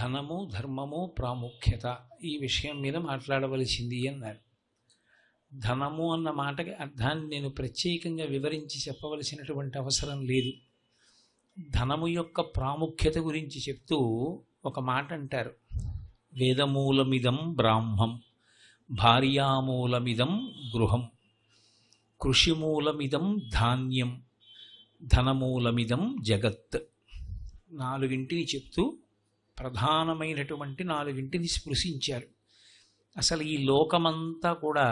ధనము ధర్మము ప్రాముఖ్యత ఈ విషయం మీద మాట్లాడవలసింది అన్నారు. ధనము అన్న మాటకి అర్థాన్ని నేను ప్రత్యేకంగా వివరించి చెప్పవలసినటువంటి అవసరం లేదు. ధనము యొక్క ప్రాముఖ్యత గురించి చెప్తూ ఒక మాట అంటారు, వేదమూలమిదం బ్రాహ్మం, భార్యామూలమిదం గృహం, కృషిమూలమిదం ధాన్యం, ధనమూలమిదం జగత్. నాలుగింటిని చెప్తూ ప్రధానమైనటువంటి నాలుగింటిని స్పృశించారు. అసలు ఈ లోకమంతా కూడా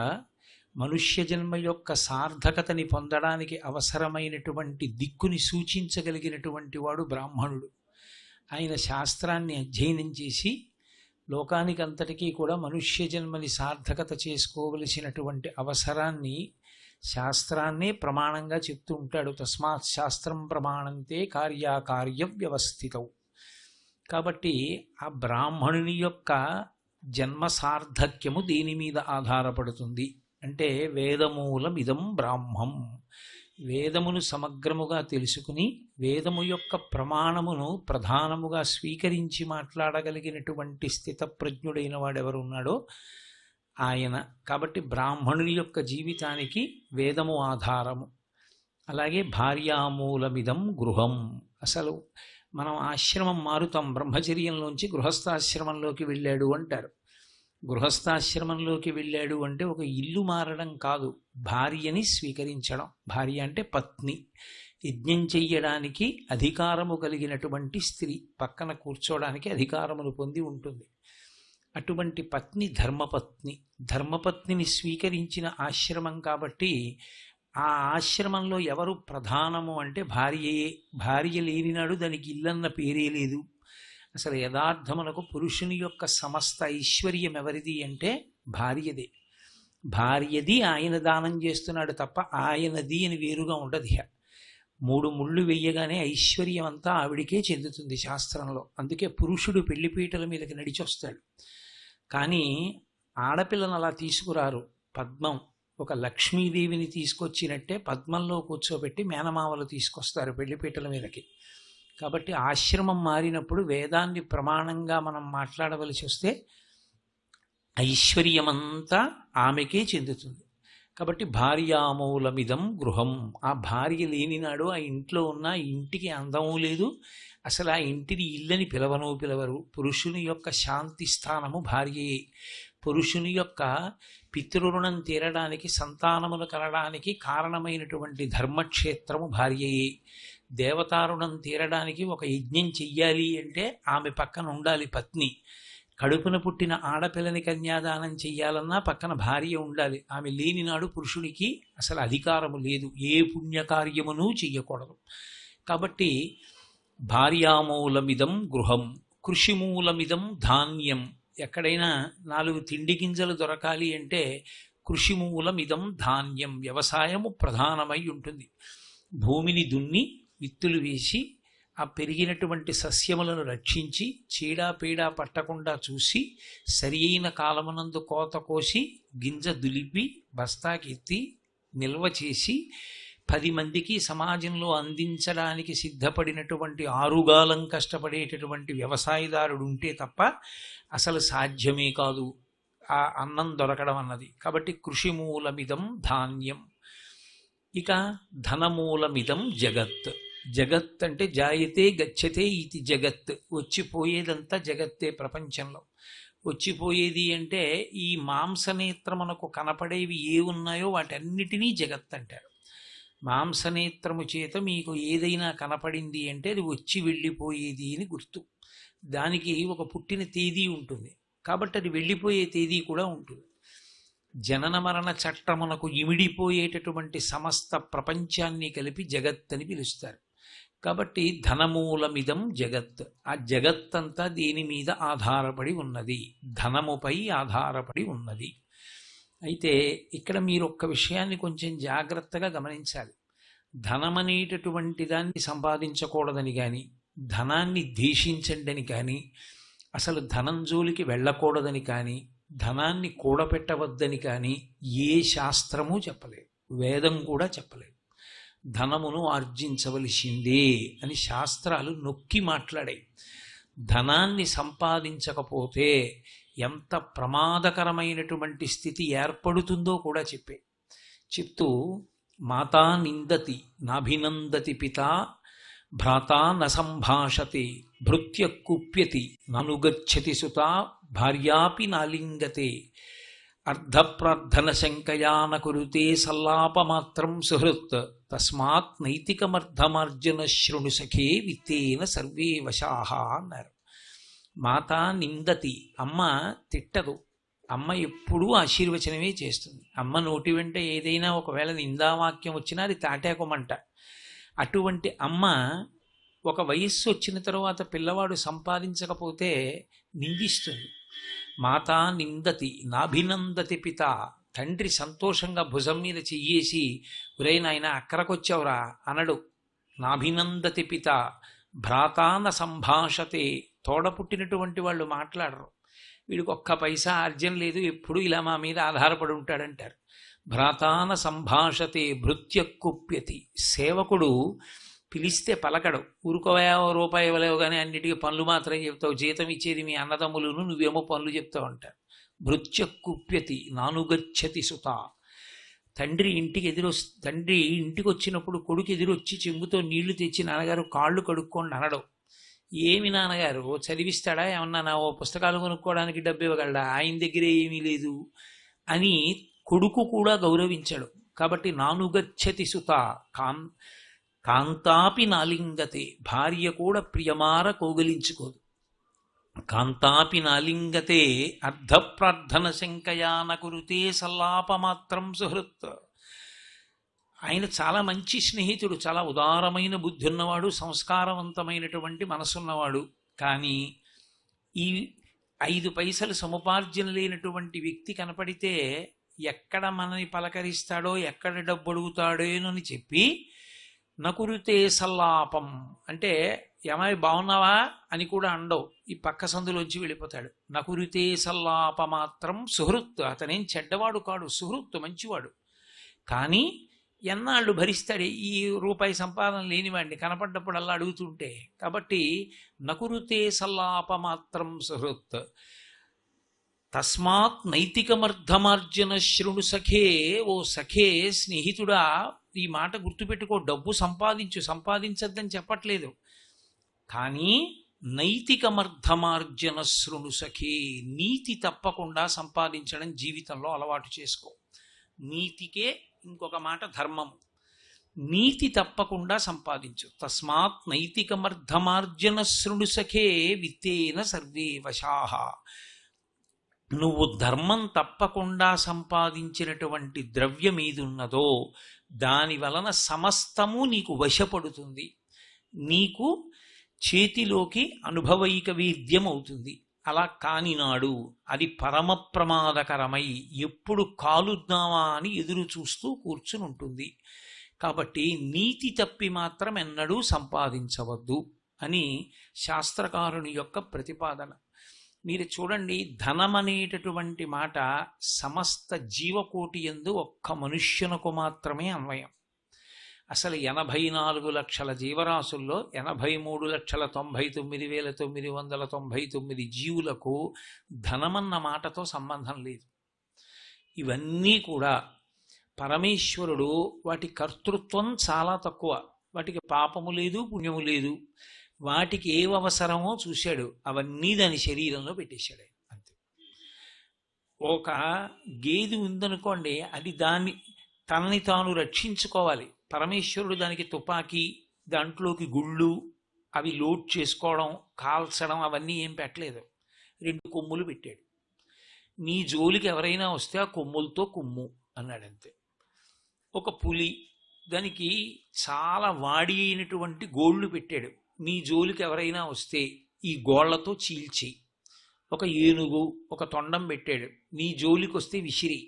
మనుష్య జన్మ యొక్క సార్థకతని పొందడానికి అవసరమైనటువంటి దిక్కుని సూచించగలిగినటువంటి వాడు బ్రాహ్మణుడు. ఆయన శాస్త్రాన్ని అధ్యయనం చేసి లోకానికంతటికీ కూడా మనుష్య జన్మని సార్థకత చేసుకోవలసినటువంటి అవసరాన్ని శాస్త్రాన్నే ప్రమాణంగా చెప్తూ ఉంటాడు. తస్మాత్ శాస్త్రం ప్రమాణంతే కార్యాకార్య వ్యవస్థితౌ. కాబట్టి ఆ బ్రాహ్మణుని యొక్క జన్మ సార్థక్యము దీని మీద ఆధారపడుతుంది. అంటే వేదమూలమిదం బ్రాహ్మం, వేదమును సమగ్రముగా తెలుసుకుని వేదము యొక్క ప్రమాణమును ప్రధానముగా స్వీకరించి మాట్లాడగలిగినటువంటి స్థితప్రజ్ఞుడైన వాడెవరున్నాడో ఆయన. కాబట్టి బ్రాహ్మణుని యొక్క జీవితానికి వేదము ఆధారము. అలాగే భార్యామూలమిదం గృహం. అసలు మనం ఆశ్రమం మారుతాం, బ్రహ్మచర్యంలోంచి గృహస్థాశ్రమంలోకి వెళ్ళాడు అంటారు. గృహస్థాశ్రమంలోకి వెళ్ళాడు అంటే ఒక ఇల్లు మారడం కాదు, భార్యని స్వీకరించడం. భార్య అంటే పత్ని, యజ్ఞం చెయ్యడానికి అధికారము కలిగినటువంటి స్త్రీ, పక్కన కూర్చోడానికి అధికారమును పొంది ఉంటుంది. అటువంటి పత్ని ధర్మపత్ని. ధర్మపత్నిని స్వీకరించిన ఆశ్రమం కాబట్టి ఆ ఆశ్రమంలో ఎవరు ప్రధానము అంటే భార్యయే. భార్య లేనినాడు దానికి ఇల్లన్న పేరే లేదు. అసలు యథార్థమునకు పురుషుని యొక్క సమస్త ఐశ్వర్యం ఎవరిది అంటే భార్యదే. భార్యది ఆయన దానం చేస్తున్నాడు తప్ప ఆయనది అని వేరుగా ఉండదు. 3 ముళ్ళు వెయ్యగానే ఐశ్వర్యం అంతా ఆవిడికే చెందుతుంది శాస్త్రంలో. అందుకే పురుషుడు పెళ్లిపీటల మీదకి నడిచొస్తాడు. కానీ ఆడపిల్లను అలా తీసుకురారు. పద్మం ఒక లక్ష్మీదేవిని తీసుకొచ్చినట్టే పద్మంలో కూర్చోబెట్టి మేనమామలు తీసుకొస్తారు పెళ్లిపీటల మీదకి. కాబట్టి ఆశ్రమం మారినప్పుడు వేదాన్ని ప్రమాణంగా మనం మాట్లాడవలసి వస్తే ఐశ్వర్యమంతా ఆమెకే చెందుతుంది. కాబట్టి భార్యామూలమిదం గృహం. ఆ భార్య లేనినాడు ఆ ఇంట్లో ఉన్న ఇంటికి అందము లేదు. అసలు ఆ ఇంటిని ఇల్లని పిలవరు. పురుషుని యొక్క శాంతి స్థానము భార్యయే. పురుషుని యొక్క పితృరుణం తీరడానికి, సంతానములు కలడానికి కారణమైనటువంటి ధర్మక్షేత్రము భార్యయే. దేవతారుణం తీరడానికి ఒక యజ్ఞం చెయ్యాలి అంటే ఆమె పక్కన ఉండాలి పత్ని. కడుపున పుట్టిన ఆడపిల్లని కన్యాదానం చెయ్యాలన్నా పక్కన భార్య ఉండాలి. ఆమె లేనినాడు పురుషుడికి అసలు అధికారము లేదు, ఏ పుణ్యకార్యమును చెయ్యకూడదు. కాబట్టి భార్యామూలమిదం గృహం, కృషిమూలమిదం ధాన్యం. ఎక్కడైనా 4 తిండి గింజలు దొరకాలి అంటే కృషిమూలమిదం ధాన్యం. వ్యవసాయము ప్రధానమై ఉంటుంది. భూమిని దున్ని విత్తులు వేసి ఆ పెరిగినటువంటి సస్యములను రక్షించి చీడాపీడా పట్టకుండా చూసి సరి అయిన కాలమునందు కోత కోసి గింజ దులిపి బస్తాకెత్తి నిల్వ చేసి 10 మందికి సమాజంలో అందించడానికి సిద్ధపడినటువంటి ఆరుగాలం కష్టపడేటటువంటి వ్యవసాయదారుడు ఉంటే తప్ప అసలు సాధ్యమే కాదు ఆ అన్నం దొరకడం అన్నది. కాబట్టి కృషిమూలమిదం ధాన్యం. ఇక ధనమూలమిదం జగత్. జగత్ అంటే జాయతే గచ్చతే ఇది జగత్. వచ్చిపోయేదంతా జగత్తే. ప్రపంచంలో వచ్చిపోయేది అంటే ఈ మాంసనేత్రమునకు కనపడేవి ఏ ఉన్నాయో వాటన్నిటినీ జగత్ అంటారు. మాంసనేత్రము చేత మీకు ఏదైనా కనపడింది అంటే అది వచ్చి వెళ్ళిపోయేది అని గుర్తు. దానికి ఒక పుట్టిన తేదీ ఉంటుంది కాబట్టి అది వెళ్ళిపోయే తేదీ కూడా ఉంటుంది. జనన మరణ చట్టమునకు ఇమిడిపోయేటటువంటి సమస్త ప్రపంచాన్ని కలిపి జగత్ అని పిలుస్తారు. కాబట్టి ధనమూలమిదం జగత్. ఆ జగత్తంతా దీని మీద ఆధారపడి ఉన్నది, ధనముపై ఆధారపడి ఉన్నది. అయితే ఇక్కడ మీరు ఒక్క విషయాన్ని కొంచెం జాగ్రత్తగా గమనించాలి. ధనమనేటటువంటి దాన్ని సంపాదించకూడదని కానీ, ధనాన్ని ద్వేషించండి కానీ, అసలు ధనం జోలికి వెళ్ళకూడదని కానీ, ధనాన్ని కూడపెట్టవద్దని కానీ ఏ శాస్త్రము చెప్పలేదు, వేదం కూడా చెప్పలేదు. ధనమును ఆర్జించవలసిందే అని శాస్త్రాలు నొక్కి మాట్లాడాయి. ధనాన్ని సంపాదించకపోతే ఎంత ప్రమాదకరమైనటువంటి స్థితి ఏర్పడుతుందో కూడా చెప్తూ మాతా నిందతి నాభినందతి పిత భ్రాతా న సంభాషతే భృత్య కుప్యతి ననుగచ్చతి సుత భార్యాపి నాలింగతే అర్ధప్రార్థన శంకయా న కురుతే సల్లాపమాత్రం సుహృత్ తస్మాత్ నైతికమర్ధమార్జన శృణు సఖే విత్తేన సర్వే వశాహ అన్నారు. మాత నిందతి, అమ్మ తిట్టదు, అమ్మ ఎప్పుడూ ఆశీర్వచనమే చేస్తుంది. అమ్మ నోటి వెంట ఏదైనా ఒకవేళ నిందావాక్యం వచ్చినా అది తాటాకమంట. అటువంటి అమ్మ ఒక వయస్సు వచ్చిన తరువాత పిల్లవాడు సంపాదించకపోతే నిందిస్తుంది. మాతా నిందతి నాభినందతి పిత, తండ్రి సంతోషంగా భుజం మీద చెయ్యేసి ఒరే నాయన అక్కరకొచ్చావురా అనడు. నాభినందతి పిత భ్రాతాన సంభాషతే, తోడ పుట్టినటువంటి వాళ్ళు మాట్లాడరు. వీడికి ఒక్క పైసా ఆర్జన లేదు, ఎప్పుడు ఇలా మా మీద ఆధారపడి ఉంటాడంటారు. భ్రాతాన సంభాషతే భృత్య కుప్యతి, సేవకుడు పిలిస్తే పలకడు. ఊరుకోవా రూపాయి ఇవ్వలేవు కానీ అన్నిటికీ పనులు మాత్రం చెప్తావు, జీతం ఇచ్చేది మీ అన్నదమ్ములను, నువ్వేమో పనులు చెప్తావు అంటారు. భృత్య కుప్యతి నానుగచ్చతి సుత, తండ్రి ఇంటికి వచ్చినప్పుడు కొడుకు ఎదురొచ్చి చెంబుతో నీళ్లు తెచ్చి నాన్నగారు కాళ్ళు కడుక్కోండి అనడం. ఏమి నాన్నగారు చదివిస్తాడా, ఏమన్నా నా ఓ పుస్తకాలు కొనుక్కోవడానికి డబ్బు ఇవ్వగలడా, ఆయన దగ్గరే ఏమీ లేదు అని కొడుకు కూడా గౌరవించడు. కాబట్టి నానుగచ్చతి సుత కాంతాపి నాలింగతే, భార్య కూడా ప్రియమార కౌగలించుకోదు. కాంతాపి నాలింగతే అర్ధప్రార్థన శంకయా న కురుతే సల్లాపమాత్రం సుహృత్. ఆయన చాలా మంచి స్నేహితుడు, చాలా ఉదారమైన బుద్ధి ఉన్నవాడు, సంస్కారవంతమైనటువంటి మనసున్నవాడు. కానీ ఈ 5 పైసలు సముపార్జన లేనటువంటి వ్యక్తి కనపడితే ఎక్కడ మనని పలకరిస్తాడో, ఎక్కడ డబ్బు అడుగుతాడోనని చెప్పి నకురుతే సల్లాపం అంటే ఏమై బాగున్నావా అని కూడా అండవు, ఈ పక్క సందులోంచి వెళ్ళిపోతాడు. నకురుతే సల్లాప మాత్రం సుహృత్, అతనేం చెడ్డవాడు కాడు, సుహృత్ మంచివాడు. కానీ ఎన్నాళ్ళు భరిస్తాడు ఈ రూపాయి సంపాదన లేనివాడిని కనపడ్డప్పుడల్లా అడుగుతుంటే. కాబట్టి నకురుతే సల్లాప మాత్రం సుహృత్ తస్మాత్ నైతికమర్ధమార్జన శృణు సఖే, ఓ సఖే స్నేహితుడా ఈ మాట గుర్తుపెట్టుకో, డబ్బు సంపాదించద్దని చెప్పట్లేదు, కానీ నైతికమర్ధమార్జన శృణు సఖే, నీతి తప్పకుండా సంపాదించడం జీవితంలో అలవాటు చేసుకో. నీతికే ఇంకొక మాట ధర్మము, నీతి తప్పకుండా సంపాదించు. తస్మాత్ నైతికమర్ధమార్జన శృణు సఖే విత్తేన సర్వే వశాహ, నువ్వు ధర్మం తప్పకుండా సంపాదించినటువంటి ద్రవ్యం ఏదున్నదో దాని వలన సమస్తము నీకు వశపడుతుంది, నీకు చేతిలోకి అనుభవైక వేద్యం అవుతుంది. అలా కానినాడు అది పరమ ప్రమాదకరమై ఎప్పుడు కాలుద్దామా అని ఎదురు చూస్తూ కూర్చుని ఉంటుంది. కాబట్టి నీతి తప్పి మాత్రం ఎన్నడూ సంపాదించవద్దు అని శాస్త్రకారుని యొక్క ప్రతిపాదన. మీరు చూడండి, ధనం అనేటటువంటి మాట సమస్త జీవకోటి యందు ఒక్క మనుష్యునకు మాత్రమే అన్వయం. అసలు 84 లక్షల జీవరాశుల్లో 83,99,999 జీవులకు ధనమన్న మాటతో సంబంధం లేదు. ఇవన్నీ కూడా పరమేశ్వరుడు వాటి కర్తృత్వం చాలా తక్కువ, వాటికి పాపము లేదు పుణ్యము లేదు, వాటికి ఏవి అవసరమో చూశాడు, అవన్నీ దాని శరీరంలో పెట్టేశాడు అంతే. ఒక గేదె ఉందనుకోండి, అది తనని తాను రక్షించుకోవాలి. పరమేశ్వరుడు దానికి తుపాకీ, దాంట్లోకి గుళ్ళు అవి లోడ్ చేసుకోవడం, కాల్చడం అవన్నీ ఏం పెట్టలేదు, 2 కొమ్ములు పెట్టాడు. నీ జోలికి ఎవరైనా వస్తే ఆ కొమ్ములతో కుమ్ము అన్నాడంతే. ఒక పులి, దానికి చాలా వాడి అయినటువంటి గోళ్ళు పెట్టాడు, నీ జోలికి ఎవరైనా వస్తే ఈ గోళ్లతో చీల్చి. ఒక ఏనుగు ఒక తొండం పెట్టాడు, నీ జోలికి వస్తే విసిరి.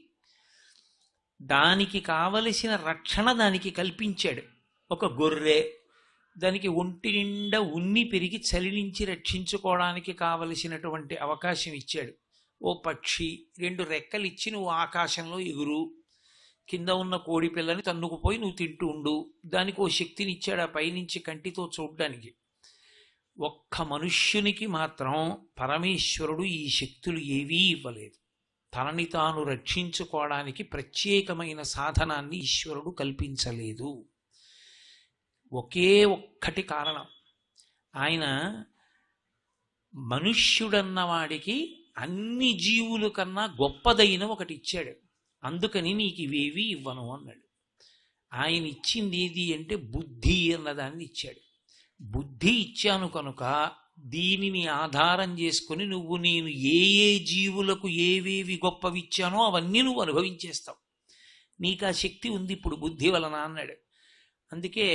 దానికి కావలసిన రక్షణ దానికి కల్పించాడు. ఒక గొర్రె, దానికి ఒంటి నిండా ఉన్ని పెరిగి చలి నుంచి రక్షించుకోవడానికి కావలసినటువంటి అవకాశం ఇచ్చాడు. ఓ పక్షి 2 రెక్కలు ఇచ్చి నువ్వు ఆకాశంలో ఎగురు, కింద ఉన్న కోడి పిల్లని తన్నుకుపోయి నువ్వు తింటూ ఉండు, దానికి ఓ శక్తిని ఇచ్చాడు ఆ పైనుంచి కంటితో చూడ్డానికి. ఒక్క మనుష్యునికి మాత్రం పరమేశ్వరుడు ఈ శక్తులు ఏవీ ఇవ్వలేదు. తనని తాను రక్షించుకోవడానికి ప్రత్యేకమైన సాధనాన్ని ఈశ్వరుడు కల్పించలేదు. ఒకే ఒక్కటి కారణం, ఆయన మనుష్యుడన్నవాడికి అన్ని జీవుల కన్నా గొప్పదైన ఒకటి ఇచ్చాడు. అందుకని నీకు ఇవేవి ఇవ్వను అన్నాడు. ఆయన ఇచ్చింది ఏది అంటే బుద్ధి అన్నదాన్ని ఇచ్చాడు. బుద్ధి ఇచ్చాను కనుక దీనిని ఆధారం చేసుకుని నువ్వు నేను ఏ ఏ జీవులకు ఏవేవి గొప్పవిచ్చానో అవన్నీ నువ్వు అనుభవించేస్తావు. నీకు ఆ శక్తి ఉంది ఇప్పుడు బుద్ధి వలన అన్నాడు. అందుకే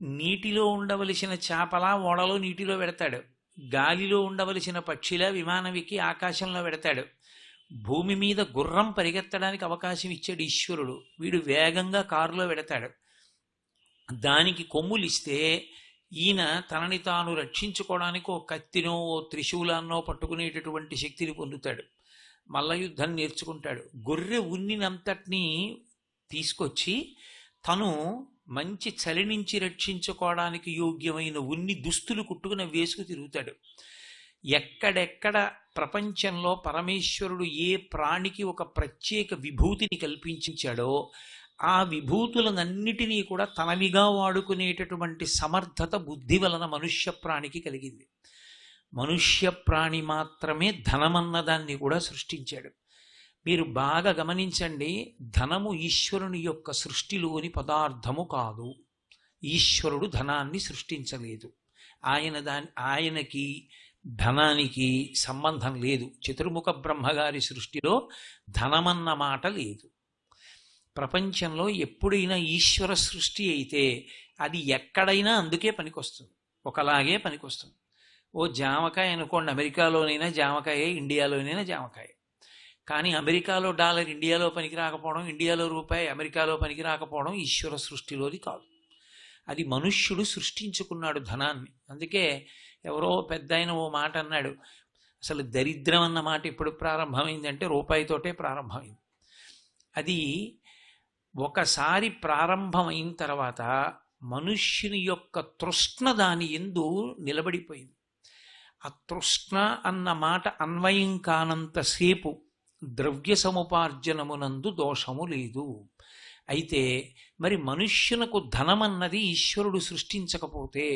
నీటిలో ఉండవలసిన చేపలా ఓడలో నీటిలో పెడతాడు, గాలిలో ఉండవలసిన పక్షిలా విమానం ఎక్కి ఆకాశంలో పెడతాడు, భూమి మీద గుర్రం పరిగెత్తడానికి అవకాశం ఇచ్చాడు ఈశ్వరుడు, వీడు వేగంగా కారులో పెడతాడు. దానికి కొమ్ములు ఇస్తే ఈయన తనని తాను రక్షించుకోవడానికి ఓ కత్తినో ఓ త్రిశూలాన్నో పట్టుకునేటటువంటి శక్తిని పొందుతాడు, మల్ల యుద్ధం నేర్చుకుంటాడు. గొర్రె ఉన్నినంతటినీ తీసుకొచ్చి తను మంచి చలి నుంచి రక్షించుకోవడానికి యోగ్యమైన ఉన్ని దుస్తులు కుట్టుకుని వేసుకు తిరుగుతాడు. ఎక్కడెక్కడ ప్రపంచంలో పరమేశ్వరుడు ఏ ప్రాణికి ఒక ప్రత్యేక విభూతిని కల్పించాడో ఆ విభూతులనన్నిటినీ కూడా తనవిగా వాడుకునేటటువంటి సమర్థత బుద్ధి వలన మనుష్య ప్రాణికి కలిగింది. మనుష్య ప్రాణి మాత్రమే ధనమన్నదాన్ని కూడా సృష్టించాడు. మీరు బాగా గమనించండి, ధనము ఈశ్వరుని యొక్క సృష్టిలోని పదార్థము కాదు. ఈశ్వరుడు ధనాన్ని సృష్టించలేదు. ఆయనకి ధనానికి సంబంధం లేదు. చతుర్ముఖ బ్రహ్మగారి సృష్టిలో ధనమన్న మాట లేదు. ప్రపంచంలో ఎప్పుడైనా ఈశ్వర సృష్టి అయితే అది ఎక్కడైనా అందుకే పనికొస్తుంది, ఒకలాగే పనికొస్తుంది. ఓ జామకాయ అనుకోండి, అమెరికాలోనైనా జామకాయ, ఇండియాలోనైనా జామకాయ. కానీ అమెరికాలో డాలర్ ఇండియాలో పనికి రాకపోవడం, ఇండియాలో రూపాయి అమెరికాలో పనికి రాకపోవడం ఈశ్వర సృష్టిలోది కాదు. అది మనుష్యుడు సృష్టించుకున్నాడు ధనాన్ని. అందుకే ఎవరో పెద్ద ఆయన ఓ మాట అన్నాడు, అసలు దరిద్రం అన్న మాట ఎప్పుడు ప్రారంభమైందంటే రూపాయితోటే ప్రారంభమైంది. అది ఒకసారి ప్రారంభమైన తర్వాత మనుష్యుని యొక్క తృష్ణ దాని యందు నిలబడిపోయింది. ఆ తృష్ణ అన్న మాట అన్వయం కానంతసేపు ద్రవ్య సముపార్జనమునందు దోషము లేదు. అయితే మరి మనుష్యునకు ధనమన్నది ఈశ్వరుడు సృష్టించకపోతే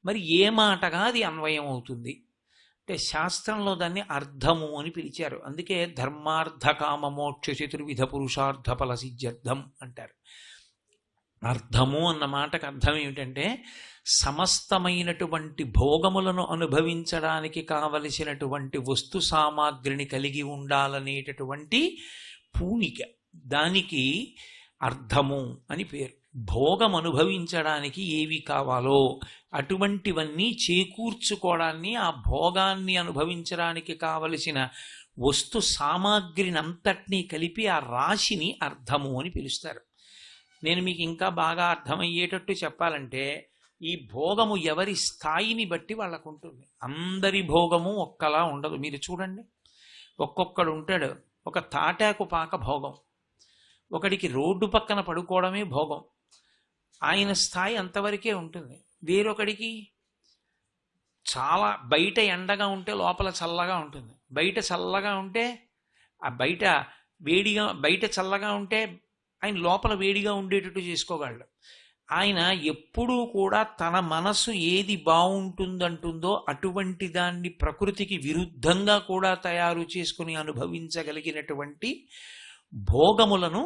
మరి ఏ మాటగా అది అన్వయం అవుతుంది అంటే శాస్త్రంలో దాన్ని అర్థము అని పిలిచారు. అందుకే ధర్మార్థ కామ మోక్ష చతుర్విధ పురుషార్థ ఫల సిద్ధ్యర్థం అంటారు. అర్థము అన్న మాటకు అర్థం ఏమిటంటే సమస్తమైనటువంటి భోగములను అనుభవించడానికి కావలసినటువంటి వస్తు సామాగ్రిని కలిగి ఉండాలనేటటువంటి పూనిక, దానికి అర్థము అని పేరు. భోగం అనుభవించడానికి ఏవి కావాలో అటువంటివన్నీ చేకూర్చుకోవడాన్ని, ఆ భోగాన్ని అనుభవించడానికి కావలసిన వస్తు సామాగ్రిని అంతటినీ కలిపి ఆ రాశిని అర్థము అని పిలుస్తారు. నేను మీకు ఇంకా బాగా అర్థమయ్యేటట్టు చెప్పాలంటే ఈ భోగము ఎవరి స్థాయిని బట్టి వాళ్ళకు ఉంటుంది. అందరి భోగము ఒక్కలా ఉండదు. మీరు చూడండి, ఒక్కొక్కడు ఉంటాడు, ఒక తాటాకు పాక భోగం, ఒకడికి రోడ్డు పక్కన పడుకోవడమే భోగం, ఆయన స్థాయి అంతవరకే ఉంటుంది. వేరొకడికి చాలా బయట ఎండగా ఉంటే లోపల చల్లగా ఉంటుంది, బయట చల్లగా ఉంటే ఆ బయట వేడిగా, బయట చల్లగా ఉంటే ఆయన లోపల వేడిగా ఉండేటట్టు చేసుకోగలడు. ఆయన ఎప్పుడూ కూడా తన మనసు ఏది బాగుంటుందంటుందో అటువంటి దాన్ని ప్రకృతికి విరుద్ధంగా కూడా తయారు చేసుకుని అనుభవించగలిగినటువంటి భోగములను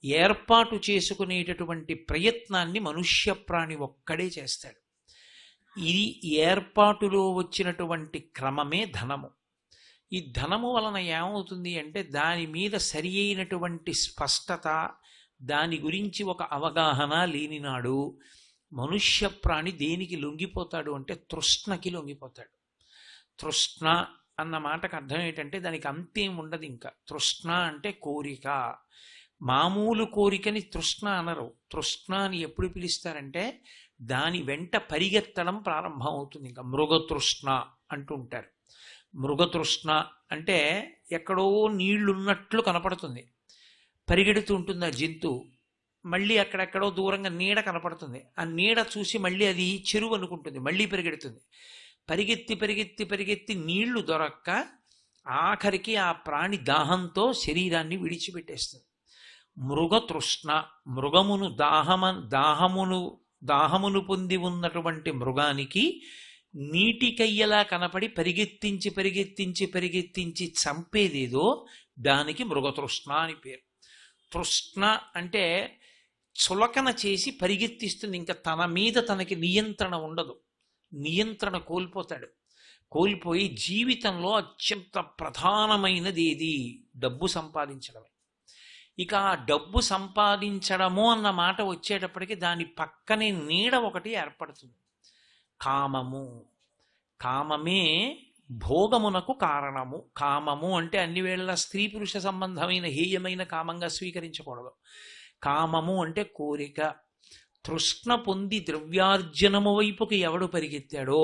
ఏర్పాటు చేసుకునేటటువంటి ప్రయత్నాన్ని మనుష్య ప్రాణి ఒక్కడే చేస్తాడు. ఇది ఏర్పాటులో వచ్చినటువంటి క్రమమే ధనము. ఈ ధనము వలన ఏమవుతుంది అంటే దాని మీద సరి అయినటువంటి స్పష్టత, దాని గురించి ఒక అవగాహన లేనినాడు మనుష్య ప్రాణి దేనికి లొంగిపోతాడు అంటే తృష్ణకి లొంగిపోతాడు. తృష్ణ అన్న మాటకు అర్థం ఏంటంటే దానికి అంతేం ఉండదు. ఇంకా తృష్ణ అంటే కోరిక. మామూలు కోరికని తృష్ణ అనరు. తృష్ణ అని ఎప్పుడు పిలుస్తారంటే దాని వెంట పరిగెత్తడం ప్రారంభం అవుతుంది. ఇంకా మృగతృష్ణ అంటుంటారు. మృగతృష్ణ అంటే ఎక్కడో నీళ్లున్నట్లు కనపడుతుంది, పరిగెడుతూ ఉంటుంది ఆ జంతువు. మళ్ళీ అక్కడెక్కడో దూరంగా నీడ కనపడుతుంది. ఆ నీడ చూసి మళ్ళీ అది చెరువు అనుకుంటుంది, మళ్ళీ పరిగెడుతుంది. పరిగెత్తి పరిగెత్తి పరిగెత్తి నీళ్లు దొరక్క ఆఖరికి ఆ ప్రాణి దాహంతో శరీరాన్ని విడిచిపెట్టేస్తుంది. మృగతృష్ణ, మృగమును దాహమును పొంది ఉన్నటువంటి మృగానికి నీటికయ్యలా కనపడి పరిగెత్తించి పరిగెత్తించి పరిగెత్తించి చంపేదేదో దానికి మృగతృష్ణ అని పేరు. తృష్ణ అంటే చులకన చేసి పరిగెత్తిస్తుంది. ఇంకా తన మీద తనకి నియంత్రణ ఉండదు, నియంత్రణ కోల్పోతాడు. కోల్పోయి జీవితంలో అత్యంత ప్రధానమైనది ఏది? డబ్బు సంపాదించడమే. ఇక ఆ డబ్బు సంపాదించడము అన్న మాట వచ్చేటప్పటికి దాని పక్కనే నీడ ఒకటి ఏర్పడుతుంది, కామము. కామమే భోగమునకు కారణము. కామము అంటే అన్ని వేళలా స్త్రీ పురుష సంబంధమైన హేయమైన కామంగా స్వీకరించకూడదు. కామము అంటే కోరిక. తృష్ణ పొంది ద్రవ్యార్జనము వైపుకి ఎవడు పరిగెత్తాడో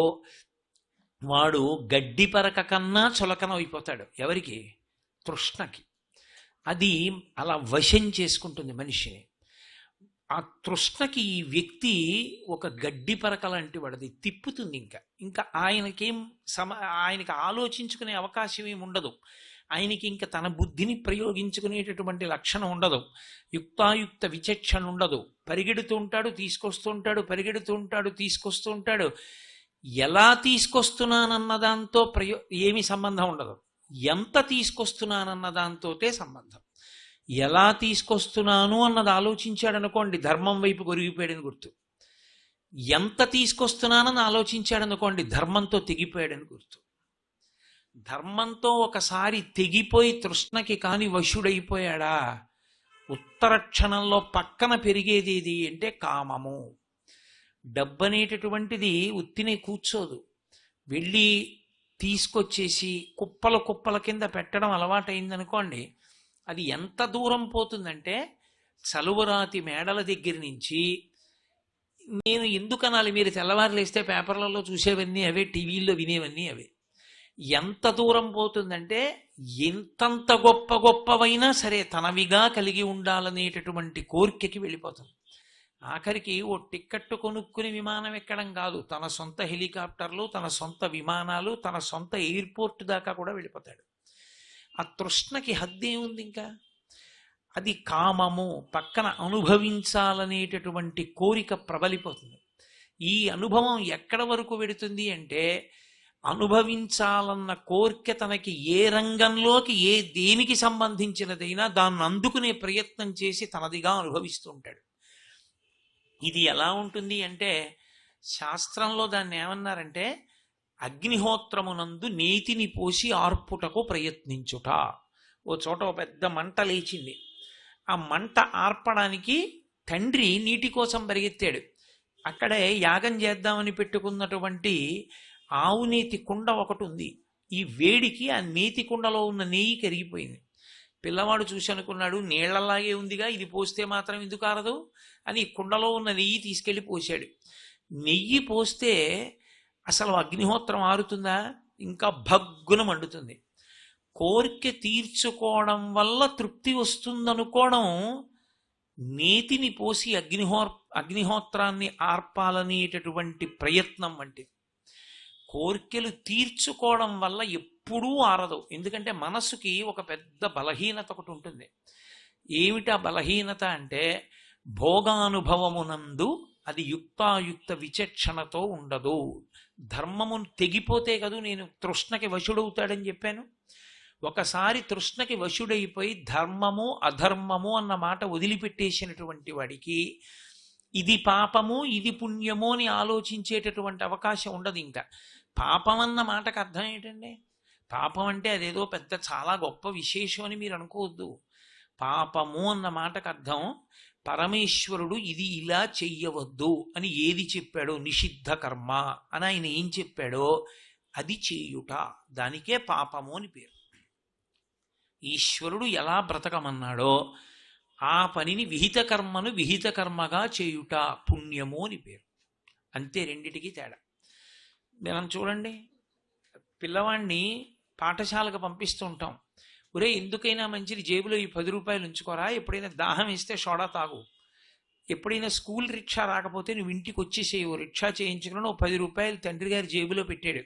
వాడు గడ్డి పరక కన్నా చులకన అయిపోతాడు. ఎవరికి? తృష్ణకి. అది అలా వశం చేసుకుంటుంది మనిషిని. ఆ తృష్ణకి ఈ వ్యక్తి ఒక గడ్డి పరక లాంటి వాడిది, తిప్పుతుంది. ఇంకా ఆయనకి ఆలోచించుకునే అవకాశం ఏమి ఉండదు. ఆయనకి ఇంకా తన బుద్ధిని ప్రయోగించుకునేటటువంటి లక్షణం ఉండదు, యుక్తాయుక్త విచక్షణ ఉండదు. పరిగెడుతూ ఉంటాడు, తీసుకొస్తూ ఉంటాడు, పరిగెడుతూ ఉంటాడు, తీసుకొస్తూ ఉంటాడు. ఎలా తీసుకొస్తున్నానన్న దాంతో ఏమి సంబంధం ఉండదు, ఎంత తీసుకొస్తున్నానన్న దాంతోటే సంబంధం. ఎలా తీసుకొస్తున్నాను అన్నది ఆలోచించాడనుకోండి, ధర్మం వైపు గొరిగిపోయాడని గుర్తు. ఎంత తీసుకొస్తున్నానని ఆలోచించాడనుకోండి, ధర్మంతో తెగిపోయాడని గుర్తు. ధర్మంతో ఒకసారి తెగిపోయి తృష్ణకి కాని వశుడైపోయాడా, ఉత్తర క్షణంలో పక్కన పెరిగేది ఏది అంటే కామము. డబ్బు అనేటటువంటిది ఉత్తినే కూర్చోదు, వెళ్ళి తీసుకొచ్చేసి కుప్పల కుప్పల కింద పెట్టడం అలవాటైందనుకోండి, అది ఎంత దూరం పోతుందంటే చలువరాతి మేడల దగ్గర నుంచి, నేను ఎందుకనాలి, మీరు తెల్లవారు లేస్తే పేపర్లలో చూసేవన్నీ అవే, టీవీల్లో వినేవన్నీ అవే. ఎంత దూరం పోతుందంటే ఎంతంత గొప్ప గొప్పవైనా సరే తనవిగా కలిగి ఉండాలనేటటువంటి కోరికకి వెళ్ళిపోతుంది. ఆఖరికి ఓ టిక్కెట్టు కొనుక్కుని విమానం ఎక్కడం కాదు, తన సొంత హెలికాప్టర్లు, తన సొంత విమానాలు, తన సొంత ఎయిర్పోర్ట్ దాకా కూడా వెళ్ళిపోతాడు. ఆ తృష్ణకి హద్దే ఉంది ఇంకా. అది కామము. పక్కన అనుభవించాలనేటటువంటి కోరిక ప్రబలిపోతుంది. ఈ అనుభవం ఎక్కడ వరకు వెడుతుంది అంటే, అనుభవించాలన్న కోరిక తనకి ఏ రంగంలోకి దేనికి సంబంధించినదైనా దాన్ని అందుకునే ప్రయత్నం చేసి తనదిగా అనుభవిస్తూ ఉంటాడు. ఇది ఎలా ఉంటుంది అంటే, శాస్త్రంలో దాన్ని ఏమన్నారంటే, అగ్నిహోత్రమునందు నేతిని పోసి ఆర్పుటకు ప్రయత్నించుట. ఓ చోట ఓ పెద్ద మంట లేచింది. ఆ మంట ఆర్పడానికి తండ్రి నీటి కోసం పరిగెత్తాడు. అక్కడే యాగం చేద్దామని పెట్టుకున్నటువంటి ఆవు నేతి కుండ ఒకటి ఉంది. ఈ వేడికి ఆ నేతి కుండలో ఉన్న నెయ్యి కరిగిపోయింది. పిల్లవాడు చూసి అనుకున్నాడు, నీళ్లలాగే ఉందిగా, ఇది పోస్తే మాత్రం ఎందుకు ఆరదు అని కుండలో ఉన్న నెయ్యి తీసుకెళ్లి పోసాడు. నెయ్యి పోస్తే అసలు అగ్నిహోత్రం ఆరుతుందా? ఇంకా భగ్గున మండుతుంది. కోరిక తీర్చుకోవడం వల్ల తృప్తి వస్తుందనుకోవడం నేతిని పోసి అగ్నిహోత్రాన్ని ఆర్పాలనేటటువంటి ప్రయత్నం వంటిది. కోరికలు తీర్చుకోవడం వల్ల ఎప్పుడూ ఆరదు. ఎందుకంటే మనసుకి ఒక పెద్ద బలహీనత ఒకటి ఉంటుంది. ఏమిటా బలహీనత అంటే, భోగానుభవమునందు అది యుక్తాయుక్త విచక్షణతో ఉండదు. ధర్మమును తెగిపోతే కదూ నేను తృష్ణకి వశుడవుతాడని చెప్పాను. ఒకసారి తృష్ణకి వశుడైపోయి ధర్మము అధర్మము అన్న మాట వదిలిపెట్టేసినటువంటి వాడికి ఇది పాపము ఇది పుణ్యము అని ఆలోచించేటటువంటి అవకాశం ఉండదు. ఇంకా పాపం అన్న మాటకు అర్థం ఏంటండి? పాపం అంటే అదేదో పెద్ద చాలా గొప్ప విశేషం అని మీరు అనుకోవద్దు. పాపము అన్న మాటకు అర్థం, పరమేశ్వరుడు ఇది ఇలా చెయ్యవద్దు అని ఏది చెప్పాడో, నిషిద్ధ కర్మ అని ఆయన ఏం చెప్పాడో అది చేయుట, దానికే పాపము అని పేరు. ఈశ్వరుడు ఎలా బ్రతకమన్నాడో ఆ పనిని విహిత కర్మను విహిత కర్మగా చేయుట పుణ్యము అని పేరు. అంతే, రెండిటికి తేడా. మనం చూడండి, పిల్లవాడిని పాఠశాలకు పంపిస్తూ ఉంటాం. ఒరే, ఎందుకైనా మంచిది జేబులో ఈ 10 రూపాయలు ఉంచుకోరా, ఎప్పుడైనా దాహం ఇస్తే సోడా తాగు ఎప్పుడైనా స్కూల్ రిక్షా రాకపోతే నువ్వు ఇంటికి వచ్చేసేయో రిక్షా చేయించుకుని 10 రూపాయలు తండ్రి గారి జేబులో పెట్టాడు.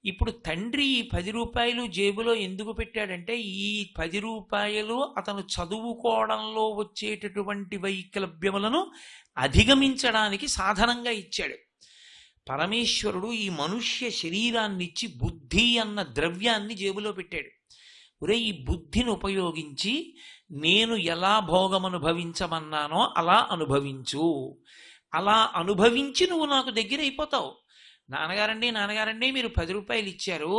ఇప్పుడు తండ్రి ఈ 10 రూపాయలు జేబులో ఎందుకు పెట్టాడంటే ఈ 10 రూపాయలు అతను చదువుకోవడంలో వచ్చేటటువంటి వైకల్యములను అధిగమించడానికి సాధనంగా ఇచ్చాడు. పరమేశ్వరుడు ఈ మనుష్య శరీరాన్ని ఇచ్చి బుద్ధి అన్న ద్రవ్యాన్ని జేబులో పెట్టాడు. ఒరే, ఈ బుద్ధిని ఉపయోగించి నేను ఎలా భోగం అనుభవించమన్నానో అలా అనుభవించు, అలా అనుభవించి నువ్వు నాకు దగ్గర అయిపోతావు. నాన్నగారండి మీరు 10 రూపాయలు ఇచ్చారు,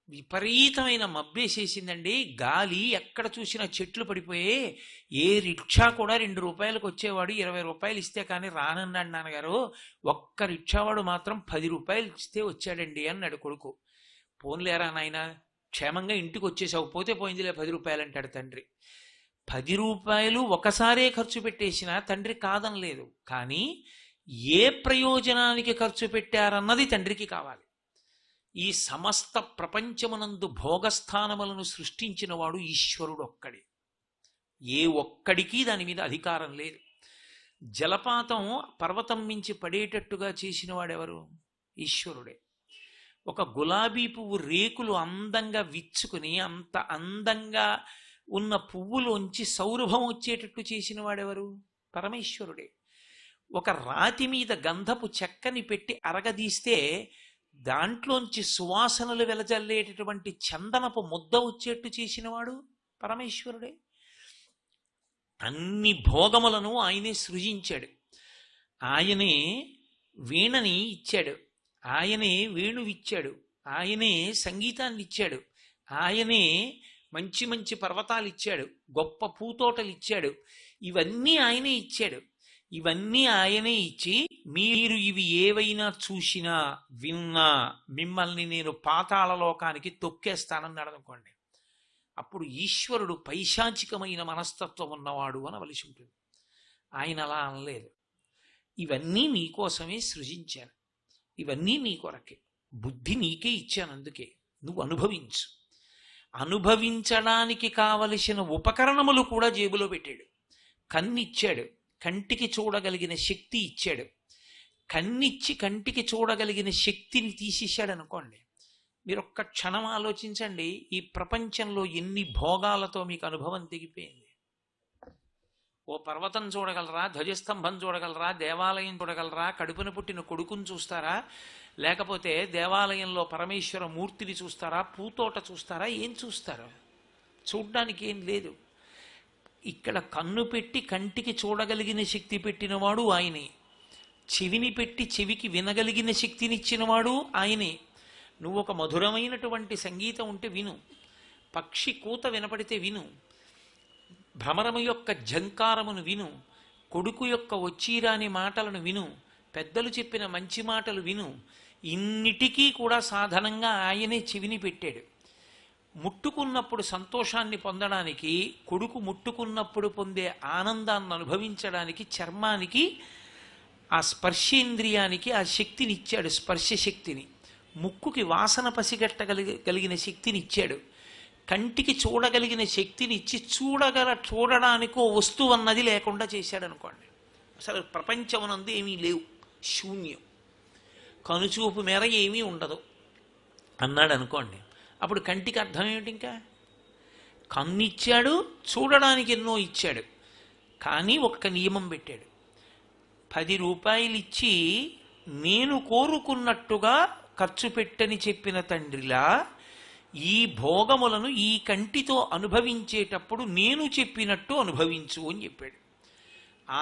విపరీతమైన మబ్బేసేసిందండి, గాలి ఎక్కడ చూసినా చెట్లు పడిపోయే, ఏ రిక్షా కూడా 2 రూపాయలకు వచ్చేవాడు 20 రూపాయలు ఇస్తే కానీ రానన్నాడు నాన్నగారు, ఒక్క రిక్షావాడు మాత్రం 10 రూపాయలు ఇస్తే వచ్చాడండి అన్నాడు కొడుకు. పోన్లేరా నాయన, క్షేమంగా ఇంటికి వచ్చేసావు, పోతే పోయిందిలే 10 రూపాయలు అంటాడు తండ్రి. 10 రూపాయలు ఒకసారే ఖర్చు పెట్టేసినా తండ్రి కాదనలేదు, కానీ ఏ ప్రయోజనానికి ఖర్చు పెట్టారన్నది తండ్రికి కావాలి. ఈ సమస్త ప్రపంచమునందు భోగస్థానములను సృష్టించిన వాడు ఈశ్వరుడు ఒక్కడే, ఏ ఒక్కడికి దాని మీద అధికారం లేదు. జలపాతం పర్వతం మించి పడేటట్టుగా చేసిన వాడెవరు? ఈశ్వరుడే. ఒక గులాబీ పువ్వు రేకులు అందంగా విచ్చుకుని అంత అందంగా ఉన్న పువ్వులోంచి సౌరభం వచ్చేటట్టు చేసిన వాడెవరు? పరమేశ్వరుడే. ఒక రాతి మీద గంధపు చెక్కని పెట్టి అరగదీస్తే దాంట్లోంచి సువాసనలు వెలజల్లేటటువంటి చందనపు ముద్ద వచ్చేట్టు చేసినవాడు పరమేశ్వరుడే. అన్ని భోగములను ఆయనే సృజించాడు. ఆయనే వీణని ఇచ్చాడు, ఆయనే వేణువిచ్చాడు, ఆయనే సంగీతాన్ని ఇచ్చాడు, ఆయనే మంచి మంచి పర్వతాలు ఇచ్చాడు, గొప్ప పూతోటలు ఇచ్చాడు. ఇవన్నీ ఆయనే ఇచ్చాడు. ఇవన్నీ ఆయనే ఇచ్చి మీరు ఇవి ఏవైనా చూసినా విన్నా మిమ్మల్ని నేను పాతాళ లోకానికి తొక్కేస్తానన్నాడు అనుకోండి, అప్పుడు ఈశ్వరుడు పైశాచికమైన మనస్తత్వం ఉన్నవాడు అనవలసి ఉంటుంది. ఆయన అలా అనలేదు. ఇవన్నీ నీకోసమే సృజించాను, ఇవన్నీ నీ కొరకే, బుద్ధి నీకే ఇచ్చాను, అందుకే నువ్వు అనుభవించు. అనుభవించడానికి కావలసిన ఉపకరణములు కూడా జేబులో పెట్టాడు. కన్నిచ్చాడు, కంటికి చూడగలిగిన శక్తి ఇచ్చాడు. కన్నిచ్చి కంటికి చూడగలిగిన శక్తిని తీసేశాడు అనుకోండి, మీరు ఒక్క క్షణం ఆలోచించండి, ఈ ప్రపంచంలో ఎన్ని భోగాలతో మీకు అనుభవం తెగిపోయింది. ఓ పర్వతం చూడగలరా, ధ్వజస్తంభం చూడగలరా, దేవాలయం చూడగలరా, కడుపున పుట్టిన కొడుకుని చూస్తారా, లేకపోతే దేవాలయంలో పరమేశ్వర మూర్తిని చూస్తారా, పూతోట చూస్తారా, ఏం చూస్తారో? చూడ్డానికి ఏం లేదు. ఇక్కడ కన్ను పెట్టి కంటికి చూడగలిగిన శక్తి పెట్టినవాడు ఆయనే, చెవిని పెట్టి చెవికి వినగలిగిన శక్తినిచ్చినవాడు ఆయనే. నువ్వు ఒక మధురమైనటువంటి సంగీతం ఉంటే విను, పక్షి కూత వినపడితే విను, భ్రమరము యొక్క ఝంకారమును విను, కొడుకు యొక్క వచ్చిరాని మాటలను విను, పెద్దలు చెప్పిన మంచి మాటలు విను. ఇన్నిటికీ కూడా సాధనంగా ఆయనే చెవిని పెట్టాడు. ముట్టుకున్నప్పుడు సంతోషాన్ని పొందడానికి, కొడుకు ముట్టుకున్నప్పుడు పొందే ఆనందాన్ని అనుభవించడానికి చర్మానికి, ఆ స్పర్శేంద్రియానికి ఆ శక్తిని ఇచ్చాడు, స్పర్శ శక్తిని. ముక్కుకి వాసన పసిగట్టగలిగిన శక్తిని ఇచ్చాడు. కంటికి చూడగలిగిన శక్తిని ఇచ్చి చూడడానికో వస్తువు అన్నది లేకుండా చేశాడు అనుకోండి. అసలు ప్రపంచమునందు ఏమీ లేవు, శూన్యం, కనుచూపు మేర ఏమీ ఉండదు అన్నాడు అనుకోండి. అప్పుడు కంటికి అర్థం ఏమిటి? ఇంకా కన్నిచ్చాడు, చూడడానికి ఎన్నో ఇచ్చాడు, కానీ ఒక్క నియమం పెట్టాడు. 10 రూపాయలు ఇచ్చి నేను కోరుకున్నట్టుగా ఖర్చు పెట్టని చెప్పిన తండ్రిలా ఈ భోగములను ఈ కంటితో అనుభవించేటప్పుడు నేను చెప్పినట్టు అనుభవించు అని చెప్పాడు.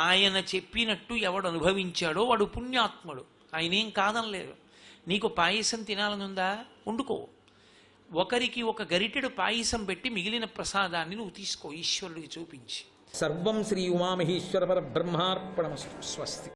ఆయన చెప్పినట్టు ఎవడు అనుభవించాడో వాడు పుణ్యాత్ముడు. ఆయనేం కాదనలేదు. నీకు పాయసం తినాలనుందా, వండుకో, ఒకరికి ఒక గరిటెడు పాయసం పెట్టి మిగిలిన ప్రసాదాన్ని నువ్వు తీసుకో, ఈశ్వరుడికి చూపించి. సర్వం శ్రీ ఉమామహేశ్వర పరబ్రహ్మార్పణమస్తు. స్వస్తి.